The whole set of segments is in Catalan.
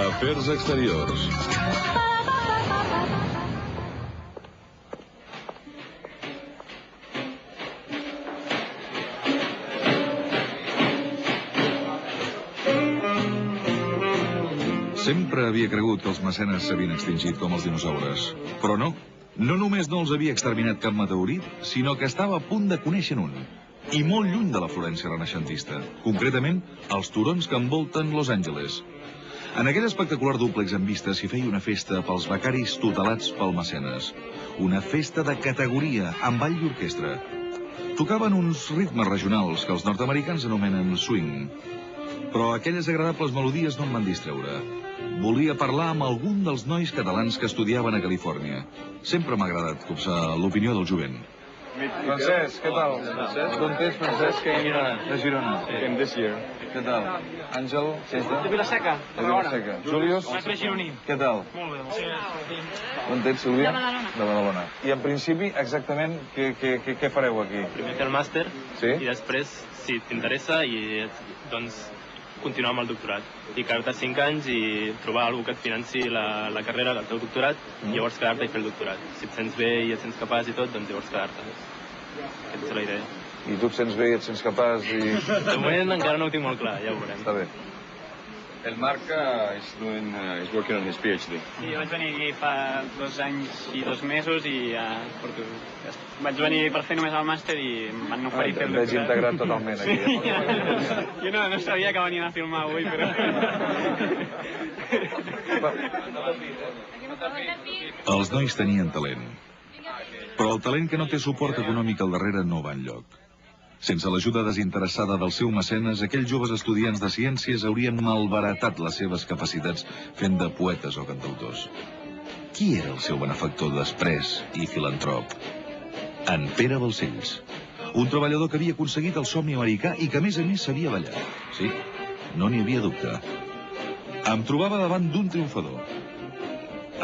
Afers exteriors. Sempre havia cregut que els mecenes s'havien extingit com els dinosaures. Però no. No només no els havia exterminat cap meteorit, sinó que estava a punt de conèixer un. I molt lluny de la Florència renaixentista. Concretament, els turons que envolten Los Angeles. En aquell espectacular dúplex en vista s'hi feia una festa pels becaris tutelats pel mecenes. Una festa de categoria, amb ball i orquestra. Tocaven uns ritmes regionals que els nord-americans anomenen swing. Però aquelles agradables melodies no em van distreure. Volia parlar amb algun dels nois catalans que estudiaven a Califòrnia. Sempre m'ha agradat copsar l'opinió del jovent. Francesc, què tal? D'on ets, Francesc? De Girona. Came this year. Què tal? Àngel, De Vila-seca. de Vila-seca. Július, gironí. què tal? Molt bé. D'on ets, Sílvia? De Badalona. De Badalona. I en principi, exactament, què fareu aquí? Primer fer el màster Sí? i després, si t'interessa, doncs continuar amb el doctorat. I quedar-te 5 anys i trobar algú que et financi la carrera del teu doctorat i llavors quedar-te i fer el doctorat. Si et sents bé i et sents capaç i tot, doncs llavors quedar-te. Aquesta és la idea. I tu et sents bé i et sents capaç i... De moment encara no ho tinc molt clar, ja ho veurem. Està bé. El Marc is working on his PhD. Sí, jo vaig venir aquí fa 2 anys i 2 mesos i vaig venir per fer només el màster i em van oferir fer el Veig doctorat. integrat totalment aquí. Jo no sabia que venien a filmar avui, però... Els nois tenien talent. Però el talent que no té suport econòmic al darrere no va enlloc. Sense l'ajuda desinteressada del seu mecenes, aquells joves estudiants de ciències haurien malbaratat les seves capacitats fent de poetes o cantautors. Qui era el seu benefactor després i filantrop? En Pere Balcells. Un treballador que havia aconseguit el somni americà i que a més sabia ballar. Sí, no n'hi havia dubte. Em trobava davant d'un triomfador.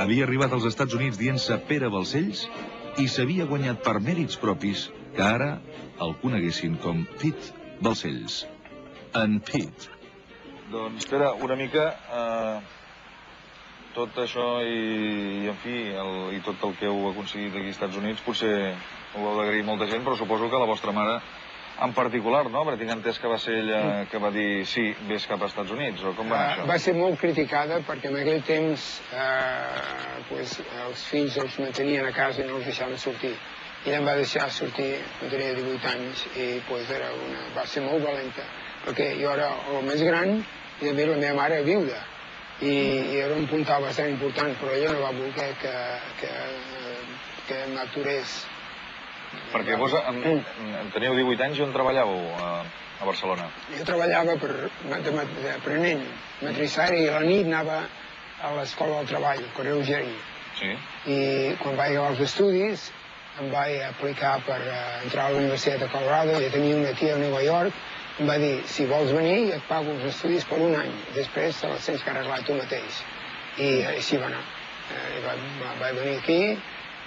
Havia arribat als Estats Units dient-se Pere Balcells i s'havia guanyat per mèrits propis que ara el coneguessin com Pete Balcells. En Pete. Doncs, Pere, una mica tot això i en fi, i tot el que heu aconseguit aquí als Estats Units, potser ho heu d'agrair molta gent, però suposo que la vostra mare en particular, no? Perquè tinc entès que va ser ella que va dir sí, vés cap als Estats Units, o com va anar això? Va ser molt criticada perquè en aquell temps els fills els mantenien a casa i no els deixaven sortir. I ella em va deixar sortir, no tenia 18 anys, i va ser molt valenta, perquè jo era el més gran i també la meva mare era viuda. I era un puntal bastant important, però ella no va voler que m'aturés. Perquè vos teniu 18 anys i on treballàveu a Barcelona? Jo treballava aprenent matrisari i a la nit anava a l'escola del treball, al Correu Gerí. Sí. I quan vaig acabar els estudis em vaig aplicar per entrar a la Universitat de Colorado. Jo tenia una tia a Nova York, em va dir, si vols venir et pago els estudis per un any, després te les tens que arreglar tu mateix. I així va anar. Vaig venir aquí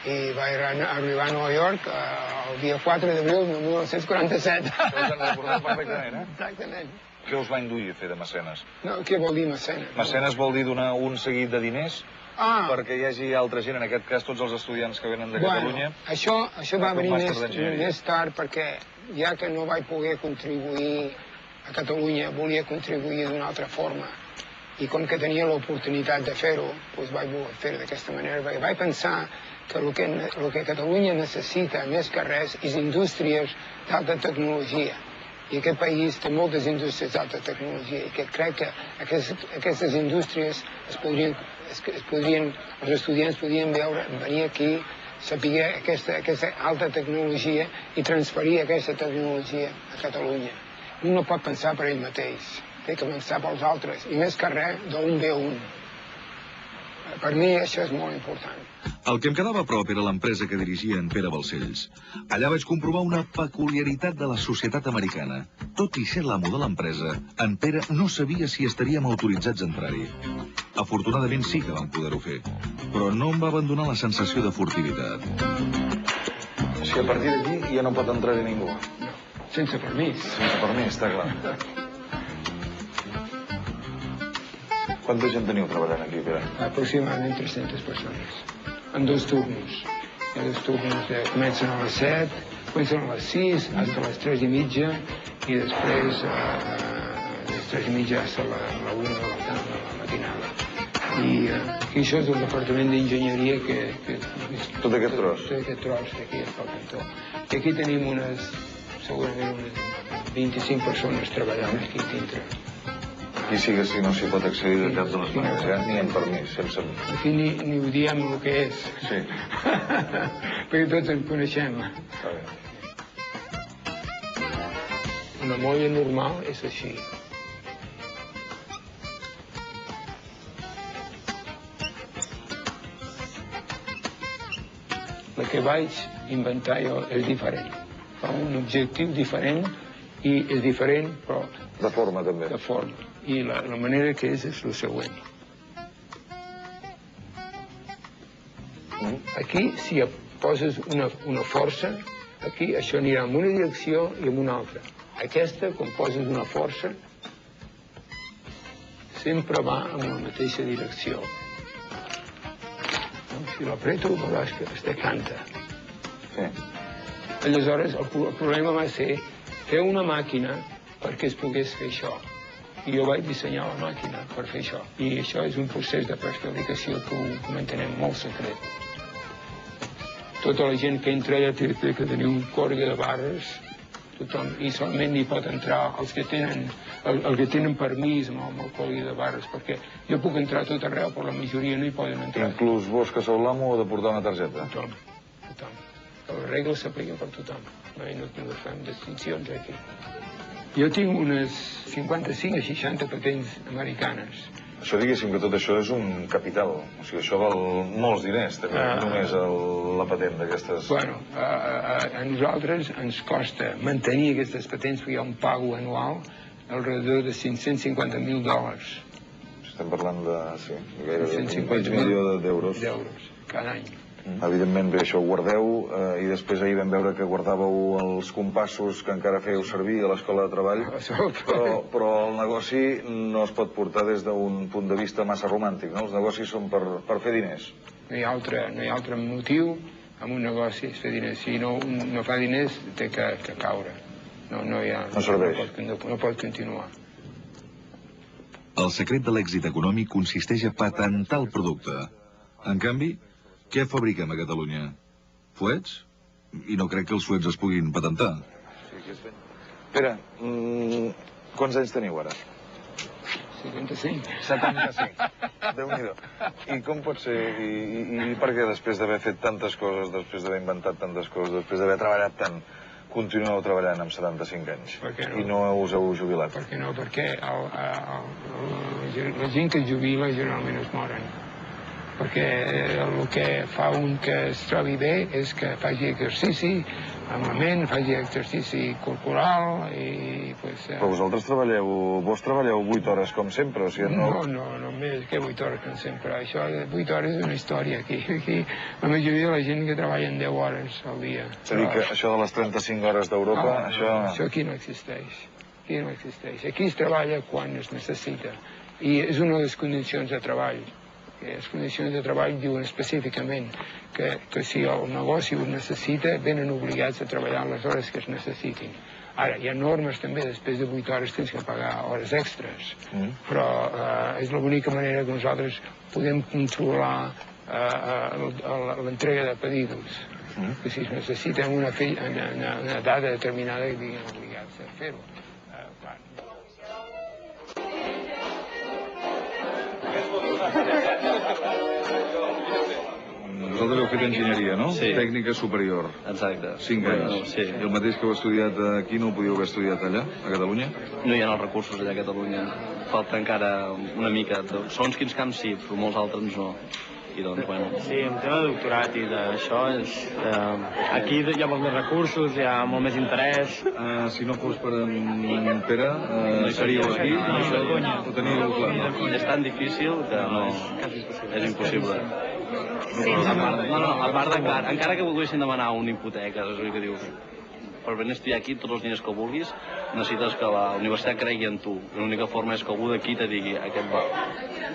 i vaig arribar a Nova York el dia 4 d'abril de 1947. Això us en recordeu perfectament, eh? Exactament. Què us va induir a fer de mecenes? No, què vol dir mecenes? Mecenes vol dir donar un seguit de diners perquè hi hagi altra gent, en aquest cas tots els estudiants que venen de Catalunya. Això va venir més tard perquè ja que no vaig poder contribuir a Catalunya, volia contribuir d'una altra forma. I com que tenia l'oportunitat de fer-ho, doncs vaig voler fer-ho d'aquesta manera, perquè vaig pensar que el que Catalunya necessita més que res és indústries d'alta tecnologia. I aquest país té moltes indústries d'alta tecnologia i que crec que aquestes indústries els estudiants podrien venir aquí, saber aquesta alta tecnologia i transferir aquesta tecnologia a Catalunya. Un no pot pensar per ell mateix, té que pensar pels altres, i més que res, d'un ve un. Per mi això és molt important. El que em quedava a prop era l'empresa que dirigia en Pere Balcells. Allà vaig comprovar una peculiaritat de la societat americana. Tot i ser l'amo de l'empresa, en Pere no sabia si estaríem autoritzats a entrar-hi. Afortunadament sí que vam poder-ho fer, però no em va abandonar la sensació de furtivitat. O sigui, a partir d'aquí ja no pot entrar-hi ningú. Sense permís. Sense permís, està clar. Quanta gent teniu treballant aquí, Pere? Aproximadament 300 persones, en 2 turnos. Hi ha 2 turnos que comencen a les 7, comencen a les 6, fins a les 3 i mitja, i després a les 3 i mitja fins a la 1 de la matinada. I això és el departament d'enginyeria que... Tot aquest tros? Tot aquest tros d'aquí al cantó. I aquí tenim segurament unes 25 persones treballant aquí dintre. Aquí sí que no s'hi pot accedir de cap de les maneres, ni amb permís, sense... Aquí ni ho diem el que és. Sí. Perquè tots en coneixem. Està bé. Una molla normal és així. La que vaig inventar jo és diferent. Fa un objectiu diferent i és diferent, però... De forma, també. De forma. I la manera que és la següent. Aquí, si poses una força, aquí això anirà en una direcció i en una altra. Aquesta, quan poses una força, sempre va en la mateixa direcció. Si l'apreto, veuràs que es decanta. Sí. Aleshores, el problema va ser fer una màquina perquè es pogués fer això. I jo vaig dissenyar la màquina per fer això. I això és un procés de prefabricació que ho mantenem molt secret. Tota la gent que entra allà té que tenir un còrrega de barres, tothom, i solament hi pot entrar els que tenen permís amb el còrrega de barres, perquè jo puc entrar a tot arreu, però la majoria no hi poden entrar. Inclús vos que sou l'amo heu de portar una targeta? Tothom. Les regles s'apliquen per tothom. No fem distincions aquí. Jo tinc unes 55 o 60 patents americanes. Això, diguéssim, que tot això és un capital. O sigui, això val molts diners, també, només la patent d'aquestes... Bueno, a nosaltres ens costa mantenir aquestes patents, perquè hi ha un pago anual alrededor de $550,000. Estem parlant de, sí, gairebé mig milió d'euros. D'euros, cada any. Evidentment, bé, això ho guardeu, i després ahir vam veure que guardàveu els compassos que encara fèieu servir a l'escola de treball, però el negoci no es pot portar des d'un punt de vista massa romàntic, no? Els negocis són per fer diners. No hi ha altre motiu amb un negoci, és fer diners. Si no fa diners, té que caure. No serveix. No pot continuar. El secret de l'èxit econòmic consisteix a patentar el producte. En canvi, què fabriquem a Catalunya? Fuets? I no crec que els fuets es puguin patentar. Pere, quants anys teniu ara? 75. 75. Déu-n'hi-do. I com pot ser? I per què després d'haver fet tantes coses, després d'haver inventat tantes coses, després d'haver treballat tant, continueu treballant amb 75 anys? I no us heu jubilat? Per què no? Perquè la gent que es jubila generalment es moren. Perquè el que fa un que es trobi bé és que faci exercici amb la ment, faci exercici corporal i... Però vosaltres vos treballeu 8 hores com sempre, o sigui, no... No, més que 8 hores com sempre. Això de 8 hores és una història aquí. Aquí la majoria de la gent que treballa en 10 hores al dia. És a dir, que això de les 35 hores d'Europa, això aquí no existeix. Aquí no existeix. Aquí es treballa quan es necessita. I és una de les condicions de treball. Les condicions de treball diuen específicament que si el negoci ho necessita, venen obligats a treballar les hores que es necessitin. Ara, hi ha normes també, després de 8 hores tens que pagar hores extres, però és l'única manera que nosaltres podem controlar l'entrega de pedidos. Que si es necessita en una data determinada, vinguin obligats a fer-ho. Vosaltres heu fet enginyeria, no? Sí. Tècnica superior. Exacte. 5 anys. Sí. I el mateix que heu estudiat aquí no ho podíeu haver estudiat allà, a Catalunya? No hi ha els recursos allà a Catalunya. Falta encara una mica. Segons quins camps sí, però molts altres no. i doncs, bueno... Sí, en tema de doctorat i d'això, aquí hi ha molts més recursos, hi ha molt més interès. Si no fos per en Pere, seríeu aquí, ho teníeu clar. És tan difícil que no... És impossible. A part encara que volguessin demanar una hipoteca, és el que dius, per venir a estudiar aquí tots els diners que vulguis, necessites que la universitat cregui en tu. L'única forma és que algú d'aquí te digui aquest val.